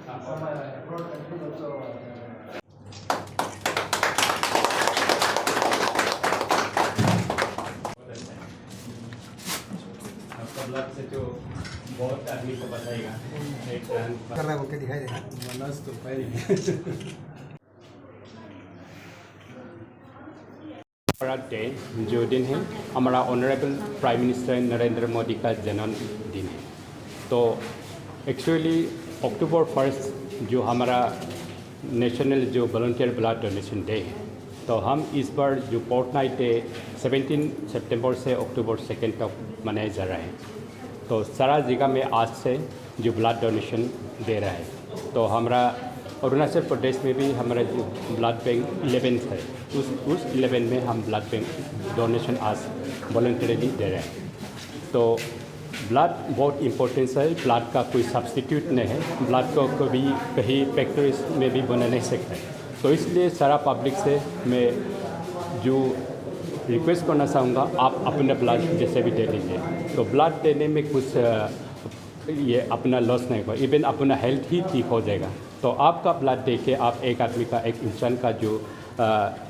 Some abroad countries also. आपका blood से जो बहुत आदमी को बचाएगा एक करना बोल के दिखाई देगा। मनस तो पहले डे जो दिन है हमारा honourable prime minister Narendra Modi का जन्मदिन है। तो एक्चुअली अक्टूबर 1 जो हमारा नेशनल जो वॉलंटियर ब्लड डोनेशन डे है, तो हम इस बार जो फोर्टनाइट डे 17 सितंबर से अक्टूबर 2 तक मनाया जा रहा है। तो सारा जगह में आज से जो ब्लड डोनेशन दे रहा है। तो हमारा अरुणाचल प्रदेश में भी हमारा जो ब्लड बैंक 11 है, उस 11 में हम ब्लड बैंक डोनेशन आज वॉलंटरीली दे रहे हैं। तो ब्लड बहुत इम्पोर्टेंस है, ब्लड का कोई सब्स्टिट्यूट नहीं है, ब्लड को कभी कहीं फैक्ट्रीज में भी बना नहीं सकता है। तो इसलिए सारा पब्लिक से मैं जो रिक्वेस्ट करना चाहूँगा, आप अपना ब्लड जैसे भी दे लीजिए। तो ब्लड देने में कुछ ये अपना लॉस नहीं होगा, इवन अपना हेल्थ ही ठीक हो जाएगा। तो आपका ब्लड दे के आप एक आदमी का, एक इंसान का जो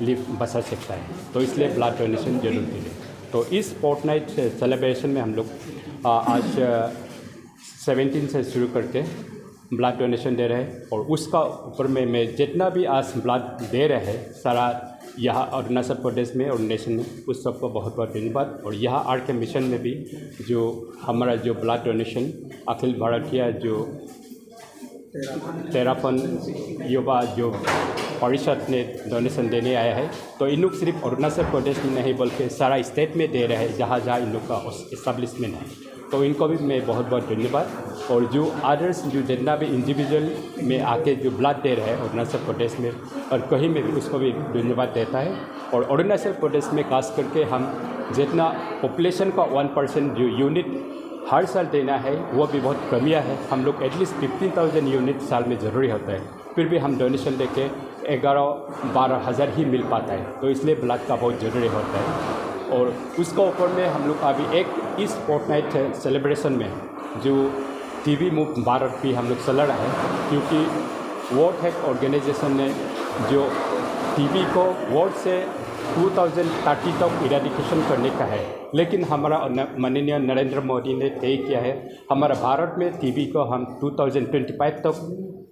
लिव बचा सकता है। तो इसलिए ब्लड डोनेशन जरूर दीजिए। तो इस फोर्टनाइट सेलिब्रेशन में हम लोग आज 17 से शुरू करके ब्लड डोनेशन दे रहे हैं। और उसका ऊपर में मैं जितना भी आज ब्लड दे रहे हैं सारा यहाँ अरुणाचल प्रदेश में और नेशन में, उस सबको बहुत बहुत धन्यवाद। और यहाँ आर के मिशन में भी जो हमारा जो ब्लड डोनेशन अखिल भारतीय जो तेरापन युवा जो परिषद ने डोनेशन देने आया है, तो इन लोग सिर्फ अरुणाचल प्रदेश में नहीं बल्कि सारा स्टेट में दे रहे हैं जहाँ जहाँ इन लोग का इस्टेब्लिशमेंट है। तो इनको भी मैं बहुत बहुत धन्यवाद। और जो अदर्स जो जितना भी इंडिविजुअल में आके जो ब्लड दे रहे हैं अरुणाचल प्रदेश में और कहीं में भी, उसको भी धन्यवाद देता है। और अरुणाचल प्रदेश में खास करके हम जितना पॉपुलेशन का 1% जो यूनिट हर साल देना है वो भी बहुत कमियाँ है। हम लोग एटलीस्ट 15,000 यूनिट साल में ज़रूरी होता है, फिर भी हम डोनेशन देके 11-12 हज़ार ही मिल पाता है। तो इसलिए ब्लड का बहुत ज़रूरी होता है। और उसका ऊपर में हम लोग अभी एक इस फोर्टनाइट सेलिब्रेशन में जो टीबी मुक्त भारत भी हम लोग चला रहा है, क्योंकि वर्ल्ड हेल्थ ऑर्गेनाइजेशन ने जो टीबी को वर्ल्ड से 2030 तक इरेडिकेशन करने का है, लेकिन हमारा माननीय नरेंद्र मोदी ने तय किया है हमारा भारत में टीबी को हम 2025 तक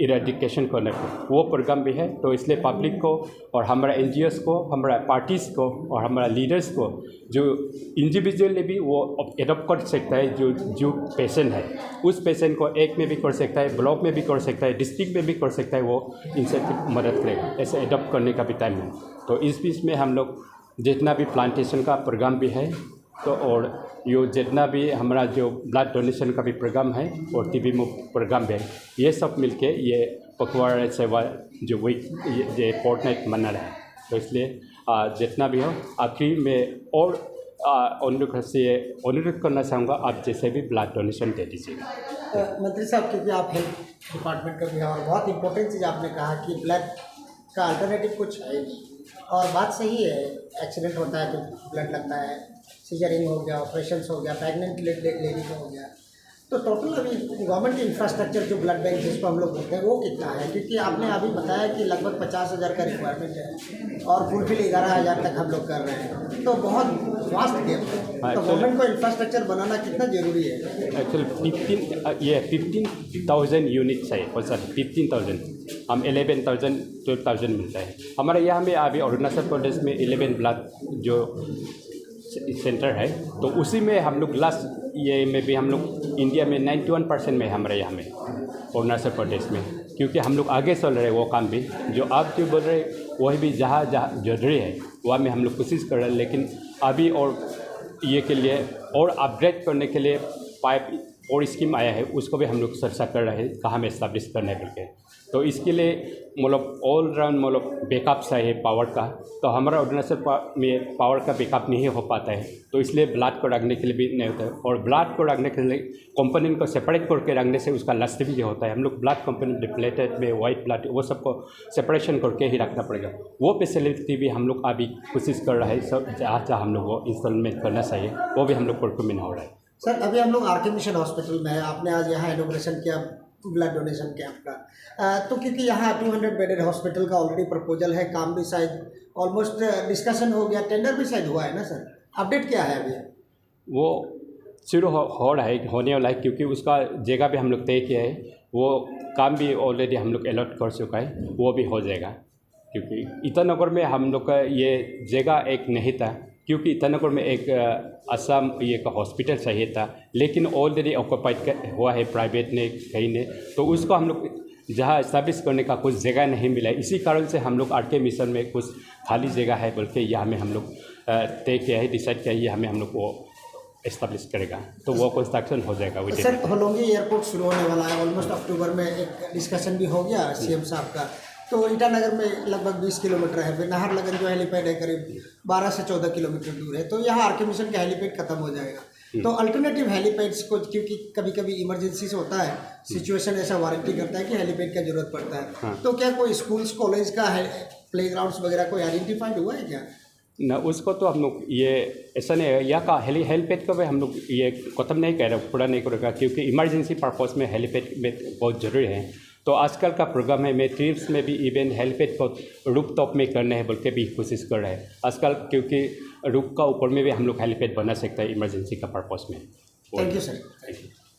इरेडिकेशन करने को, वो प्रोग्राम भी है। तो इसलिए पब्लिक को और हमारा NGOs को, हमारा पार्टीज़ को और हमारा लीडर्स को जो इंडिविजुअली भी वो एडॉप्ट कर सकता है। जो पेशेंट है उस पेशेंट को एक में भी कर सकता है, ब्लॉक में भी कर सकता है, डिस्ट्रिक्ट में भी कर सकता है, वो इनसे मदद करेगा। ऐसे एडॉप्ट करने का भी टाइम है। तो इस बीच में हम लोग जितना भी प्लांटेशन का प्रोग्राम भी है, तो और यो जितना भी हमारा जो ब्लड डोनेशन का भी प्रोग्राम है और टीबी मुक्त प्रोग्राम है, ये सब मिलके ये पखवाड़ा सेवा जो वीक ये फोर्टनाइट मना रहा है। तो इसलिए जितना भी हो आखिरी में और अनुरोध करना चाहूँगा, आप जैसे भी ब्लड डोनेशन दे दीजिएगा। मंत्री साहब, क्योंकि आप हेल्थ डिपार्टमेंट का भी हैं और बहुत इंपॉर्टेंट चीज़ आपने कहा कि ब्लड का अल्टरनेटिव कुछ है नहीं, और बात सही है। एक्सीडेंट होता है तो ब्लड लगता है, सीजरिंग हो गया, ऑपरेशंस हो गया, प्रेग्नेंट लेडी का हो गया। तो टोटल अभी गवर्नमेंट की इंफ्रास्ट्रक्चर जो ब्लड बैंक जिसको हम लोग बोलते हैं वो कितना है? क्योंकि आपने अभी बताया कि लगभग 50,000 का रिक्वायरमेंट है और फुलफिल 11,000 तक हम लोग कर रहे हैं, तो बहुत वास्ट गेम है। तो गवर्नमेंट को इंफ्रास्ट्रक्चर बनाना कितना जरूरी है? एक्चुअली 15,000 यूनिट्स है, और सर 15,000 हम 11,000 12,000 मिलता है। हमारे यहाँ में अभी अरुणाचल प्रदेश में 11 ब्लड जो सेंटर है, तो उसी में हम लोग लास्ट ये में भी हम लोग इंडिया में 91% में हमारे यहाँ में अरुणाचल प्रदेश में, क्योंकि हम लोग आगे चल रहे हैं वो काम भी जो आप जो बोल रहे हैं वही भी जहाँ जहाँ जरूरी है वहाँ में हम लोग कोशिश कर रहे हैं। लेकिन अभी और ये के लिए और अपग्रेड करने के लिए पाइप और स्कीम आया है, उसको भी हम लोग चर्चा कर रहे हैं कहाँ में इस्टेब्लिश करने करके। तो इसके लिए मतलब ऑल राउंड मतलब बैकअप चाहिए पावर का। तो हमारा अरुणाचल में पावर का बैकअप नहीं हो पाता है, तो इसलिए ब्लड को रखने के लिए भी नहीं होता है। और ब्लड को रखने के लिए कंपोनेंट को सेपरेट करके रखने से उसका लस्ट भी होता है। हम लोग ब्लड कंपोनेंट डिप्लेटेड में वाइट ब्लड वो सबको सेपरेशन करके ही रखना पड़ेगा। वो फैसिलिटी भी हम लोग अभी कोशिश कर रहे हैं, सब जहाँ जहाँ हम लोग वो इंस्टॉलमेंट करना चाहिए वो भी हम लोग परफॉर्मेंट हो रहा है। सर, अभी हम लोग आर के मिशन हॉस्पिटल में है, आपने आज यहाँ इनॉग्रेशन किया ब्लड डोनेशन कैंप का। तो क्योंकि यहाँ 200 बेडेड हॉस्पिटल का ऑलरेडी प्रपोजल है, काम भी शायद ऑलमोस्ट डिस्कशन हो गया, टेंडर भी शायद हुआ है ना सर, अपडेट क्या है अभी? वो शुरू हो रहा है, होने वाला है, क्योंकि उसका जगह भी हम लोग तय किया है, वो काम भी ऑलरेडी हम लोग अलॉट कर चुका है, वो भी हो जाएगा। क्योंकि ईटानगर में हम लोग का ये जगह एक नहीं था, क्योंकि ईटानगर में एक असम ये का हॉस्पिटल चाहिए था, लेकिन ऑलरेडी ऑक्यूपाइड हुआ है प्राइवेट ने कहीं ने, तो उसको हम लोग जहाँ इस्टेब्लिश करने का कुछ जगह नहीं मिला। इसी कारण से हम लोग आर.के. मिशन में कुछ खाली जगह है बोल के यहाँ में हम लोग तय किया है, डिसाइड किया है, यहाँ में हम लोग वो इस्टेब्लिश करेगा, तो वो कंस्ट्रक्शन हो जाएगा। सर होलोंगी एयरपोर्ट शुरू होने वाला है, ऑलमोस्ट अक्टूबर में एक डिस्कशन भी हो गया सीएम साहब का। तो ईटानगर में लगभग 20 किलोमीटर है, फिर नाहरलगन जो हेलीपैड है करीब 12 से 14 किलोमीटर दूर है, तो यहाँ आर.के. मिशन का हेलीपैड खत्म हो जाएगा। तो अल्टरनेटिव हेलीपैड्स को, क्योंकि कभी कभी इमरजेंसी से होता है सिचुएशन, ऐसा वारंटी करता है कि हेलीपैड का जरूरत पड़ता है, तो क्या कोई स्कूल्स कॉलेज का प्ले ग्राउंड्स वगैरह कोई आइडेंटिफाइड हुआ है क्या? ना, उसको तो हम लोग ये ऐसा नहीं है, यहाँ का हेलीपैड को भी हम लोग ये खत्म नहीं कर रहे, पूरा नहीं करेगा, क्योंकि इमरजेंसी पर्पस में हेलीपैड में बहुत ज़रूरी है। तो आजकल का प्रोग्राम है, मैं ट्रिप्स में भी इवन हेलीपैड को रूफ टॉप में करने है बोल के भी कोशिश कर रहे हैं आजकल, क्योंकि रूफ का ऊपर में भी हम लोग हेलीपैड बना सकते हैं इमरजेंसी का पर्पस में। Thank you sir.